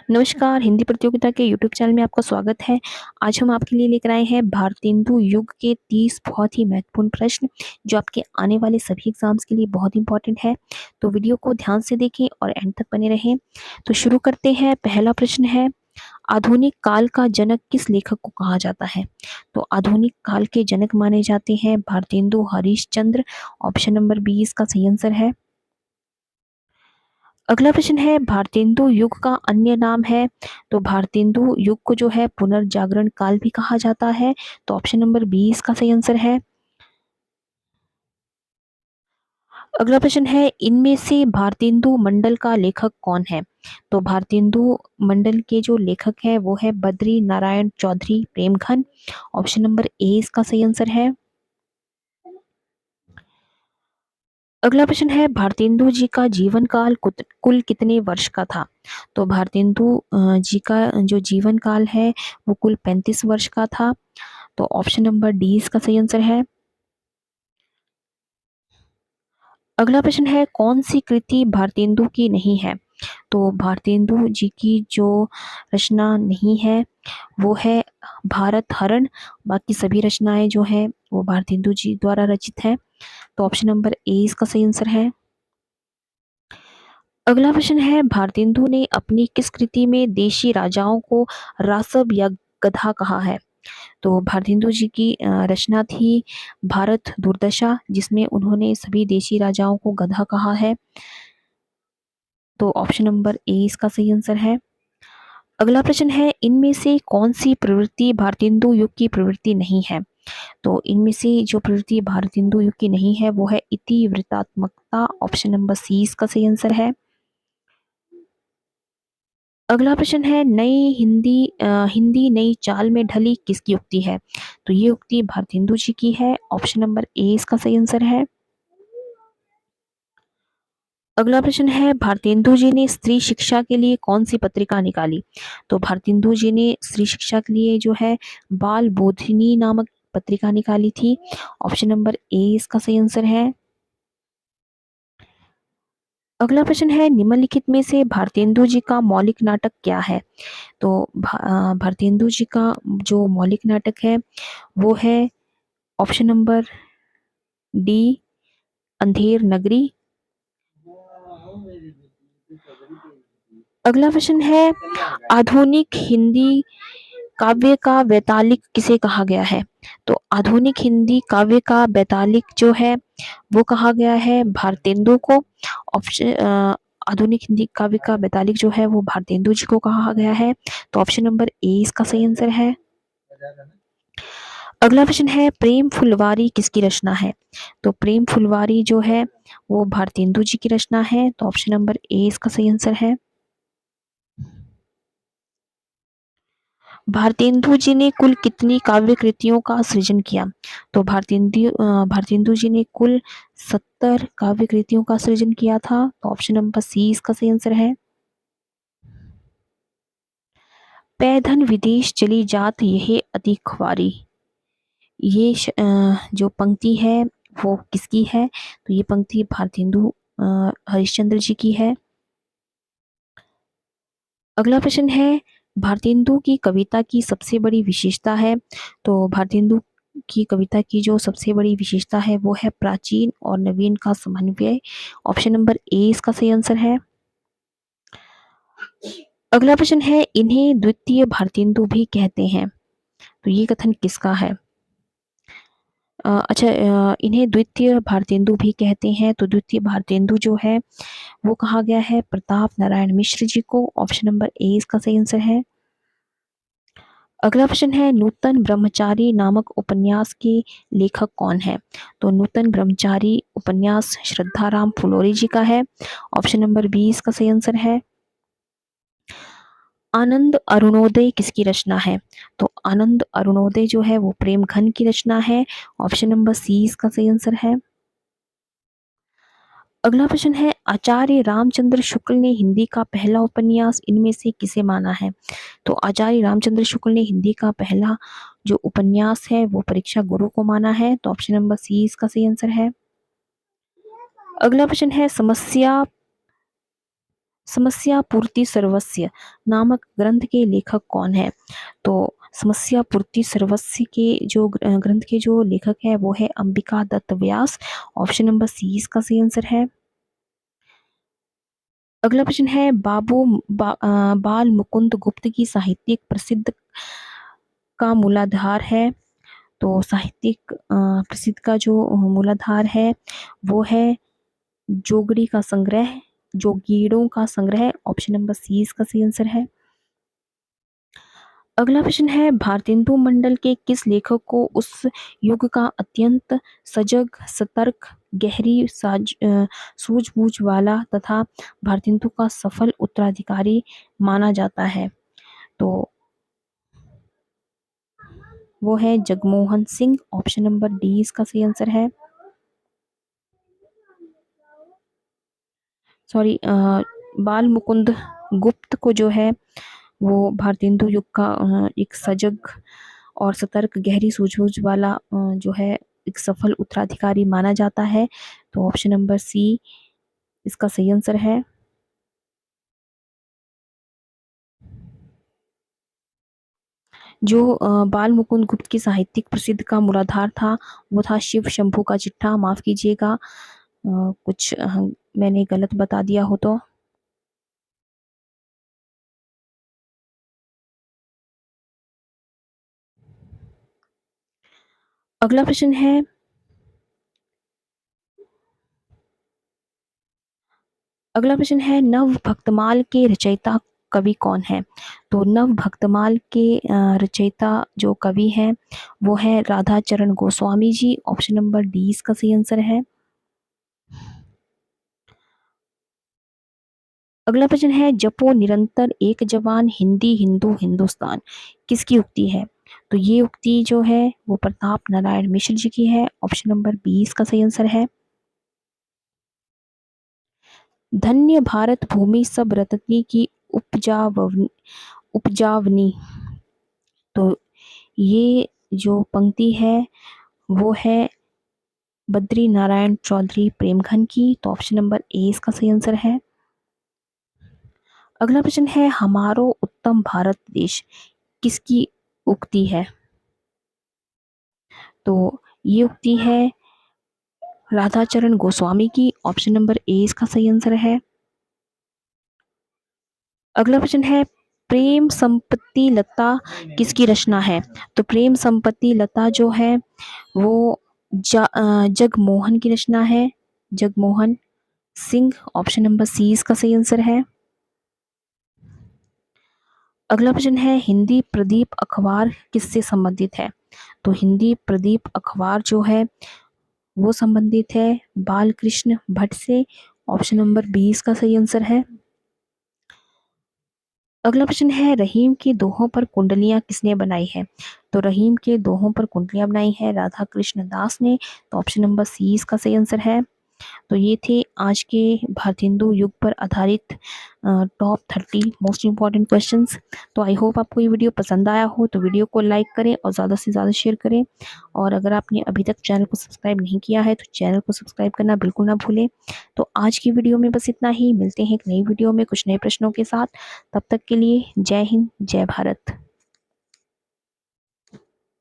नमस्कार, हिंदी प्रतियोगिता के यूट्यूब चैनल में आपका स्वागत है। आज हम आपके लिए लेकर आए हैं भारतेंदु युग के 30 बहुत ही महत्वपूर्ण प्रश्न, जो आपके आने वाले सभी एग्ज़ाम्स के लिए बहुत इम्पोर्टेंट है। तो वीडियो को ध्यान से देखें और एंड तक बने रहें। तो शुरू करते हैं। पहला प्रश्न है, आधुनिक काल का जनक किस लेखक को कहा जाता है? तो आधुनिक काल के जनक माने जाते हैं Bharatendu Harishchandra. Option number B इसका सही आंसर है। अगला प्रश्न है, भारतेंदु युग का अन्य नाम है? तो भारतेंदु युग को जो है पुनर्जागरण काल भी कहा जाता है। तो ऑप्शन नंबर बी इसका सही आंसर है। अगला प्रश्न है, इनमें से भारतेंदु मंडल का लेखक कौन है? तो भारतेंदु मंडल के जो लेखक है वो है Badri Narayan Chaudhary Premghan. Option number A इसका सही आंसर है। अगला प्रश्न है, भारतेंदु जी का जीवन काल कुल कितने वर्ष का था? तो भारतेंदु जी का जो जीवन काल है वो कुल 35 वर्ष का था। तो ऑप्शन नंबर डी इसका सही आंसर है। अगला प्रश्न है, कौन सी कृति भारतेंदु की नहीं है? तो भारतेंदु जी की जो रचना नहीं है वो है भारत हरण। बाकी सभी रचनाएं जो हैं वो भारतेंदु जी द्वारा रचित है। तो ऑप्शन नंबर ए इसका सही आंसर है। अगला प्रश्न है, भारतेंदु ने अपनी किस कृति में देशी राजाओं को रासब या गधा कहा है? तो भारतेंदु जी की रचना थी भारत दुर्दशा, जिसमें उन्होंने सभी देशी राजाओं को गधा कहा है। तो ऑप्शन नंबर ए इसका सही आंसर है। अगला प्रश्न है, इनमें से कौन सी प्रवृत्ति भारतेंदु युग की प्रवृत्ति नहीं है? तो इनमें से जो प्रवृत्ति भारतेंदु युग की नहीं है वो है इतिवृत्तात्मकता। ऑप्शन नंबर सी इसका सही आंसर है। अगला प्रश्न है, हिंदी नई चाल में ढली किसकी उक्ति है? तो ये उक्ति भारतेंदु जी की है। ऑप्शन नंबर ए इसका सही आंसर है। अगला प्रश्न है, भारतेंदु जी ने स्त्री शिक्षा के लिए कौन सी पत्रिका निकाली? तो भारतेंदु जी ने स्त्री शिक्षा के लिए जो है बाल बोधिनी नामक पत्रिका निकाली थी। ऑप्शन नंबर ए इसका सही आंसर है। अगला प्रश्न है, निम्नलिखित में से भारतेंदु जी का मौलिक नाटक क्या है? तो भारतेंदु जी का जो मौलिक नाटक है वो है option number D Andher Nagari. अगला प्रश्न है, आधुनिक हिंदी काव्य का वैतालिक किसे कहा गया है? तो आधुनिक हिंदी काव्य का वैतालिक जो है वो कहा गया है भारतेंदु को। ऑप्शन आधुनिक हिंदी काव्य का वैतालिक जो है वो भारतेंदु जी को कहा गया है। तो ऑप्शन नंबर ए इसका सही आंसर है। अगला प्रश्न है, प्रेम फुलवारी किसकी रचना है? तो प्रेम फुलवारी जो है वो भारतेंदु जी की रचना है। तो ऑप्शन नंबर ए इसका सही आंसर है। भारतेंदु जी ने कुल कितनी काव्य कृतियों का सृजन किया? तो भारतेंदु जी ने कुल 70 काव्य कृतियों का सृजन किया था। तो ऑप्शन नंबर सी इसका सही आंसर है। पैधन विदेश चली जात यह अति ख्वारी, ये जो पंक्ति है वो किसकी है? तो ये पंक्ति भारतेंदु हरिश्चंद्र जी की है। अगला प्रश्न है, भारतेंदु की कविता की सबसे बड़ी विशेषता है? तो भारतेंदु की कविता की जो सबसे बड़ी विशेषता है वो है प्राचीन और नवीन का समन्वय। ऑप्शन नंबर ए इसका सही आंसर है। अगला प्रश्न है, इन्हें द्वितीय भारतेंदु भी कहते हैं, तो ये कथन किसका है? अच्छा, इन्हें द्वितीय भारतेंदु भी कहते हैं, तो द्वितीय भारतेंदु जो है वो कहा गया है प्रताप नारायण मिश्र जी को। ऑप्शन नंबर ए इसका सही आंसर है। अगला प्रश्न है, नूतन ब्रह्मचारी नामक उपन्यास के लेखक कौन है? तो नूतन ब्रह्मचारी उपन्यास श्रद्धाराम फुलोरी जी का है। ऑप्शन नंबर बी इसका सही आंसर है। आनंद अरुणोदय किसकी रचना है? तो आनंद अरुणोदय जो है वो प्रेमघन की रचना है। ऑप्शन नंबर सी इसका सही आंसर है। अगला प्रश्न है, आचार्य रामचंद्र शुक्ल ने हिंदी का पहला उपन्यास इनमें से किसे माना है? तो आचार्य रामचंद्र शुक्ल ने हिंदी का पहला जो उपन्यास है वो परीक्षा गुरु को माना है। तो ऑप्शन नंबर सी इसका सही आंसर है। अगला प्रश्न है, समस्या समस्या पूर्ति सर्वस्य नामक ग्रंथ के लेखक कौन है? तो समस्या पूर्ति सर्वस्य के जो ग्रंथ के जो लेखक है वो है अंबिका दत्त व्यास। ऑप्शन नंबर सी इसका सही आंसर है। अगला प्रश्न है बाल मुकुंद गुप्त की साहित्यिक प्रसिद्ध का मूलाधार है। तो साहित्यिक प्रसिद्ध का जो मूलाधार है वो है जोगड़ी का संग्रह, जोगीड़ों का संग्रह। ऑप्शन नंबर सी इसका सही आंसर है। अगला प्रश्न है भारतेंदु मंडल के किस लेखक को उस युग का अत्यंत सजग, सतर्क, गहरी सूझबूझ वाला तथा भारतेंदु का सफल उत्तराधिकारी माना जाता है? तो वो है Jagmohan Singh. Option number D इसका सही आंसर है। सॉरी, बाल मुकुंद गुप्त को जो है वो भारतेंदु युग का एक सजग और सतर्क, गहरी सूझबूझ वाला जो है एक सफल उत्तराधिकारी माना जाता है। तो ऑप्शन नंबर सी इसका सही आंसर है। जो बाल मुकुंद गुप्त की साहित्यिक प्रसिद्ध का मूलाधार था वो था शिव शंभू का चिट्ठा। माफ कीजिएगा, कुछ मैंने गलत बता दिया हो तो। अगला प्रश्न है नव भक्तमाल के रचयिता कवि कौन है? तो नव भक्तमाल के रचयिता जो कवि हैं वो है राधा चरण Goswami ji. Option number D इसका सही आंसर है। अगला प्रश्न है जपो निरंतर एक जवान हिंदी हिंदू हिंदुस्तान किसकी उक्ति है? तो ये उक्ति जो है वो प्रताप नारायण मिश्र जी की है। ऑप्शन नंबर बी इसका सही आंसर है। धन्य भारत भूमि सब रत्नी की उपजावनी। तो ये जो पंक्ति है वो है बद्री नारायण चौधरी प्रेमघन की। तो ऑप्शन नंबर ए इसका सही आंसर है। अगला प्रश्न है हमारो उत्तम भारत देश किसकी उक्ति है? तो ये उक्ति है राधाचरण गोस्वामी की। ऑप्शन नंबर ए इसका सही आंसर है। अगला प्रश्न है प्रेम संपत्ति लता किसकी रचना है? तो प्रेम संपत्ति लता जो है वो जगमोहन की रचना है, Jagmohan Singh. Option number C इसका सही आंसर है। अगला प्रश्न है हिंदी प्रदीप अखबार किससे संबंधित है? तो हिंदी प्रदीप अखबार जो है वो संबंधित है बालकृष्ण भट्ट से। ऑप्शन नंबर बी इसका सही आंसर है। अगला प्रश्न है रहीम के दोहों पर कुंडलियां किसने बनाई है? तो रहीम के दोहों पर कुंडलियां बनाई है राधा कृष्ण दास ने। तो ऑप्शन नंबर सी इसका सही आंसर है। तो ये थे आज के भारतेंदु युग पर आधारित टॉप 30 मोस्ट इम्पॉर्टेंट क्वेश्चंस। तो आई होप आपको ये वीडियो पसंद आया हो तो वीडियो को लाइक करें और ज़्यादा से ज़्यादा शेयर करें। और अगर आपने अभी तक चैनल को सब्सक्राइब नहीं किया है तो चैनल को सब्सक्राइब करना बिल्कुल ना भूलें। तो आज की वीडियो में बस इतना ही। मिलते हैं एक नई वीडियो में कुछ नए प्रश्नों के साथ। तब तक के लिए जय हिंद, जय भारत।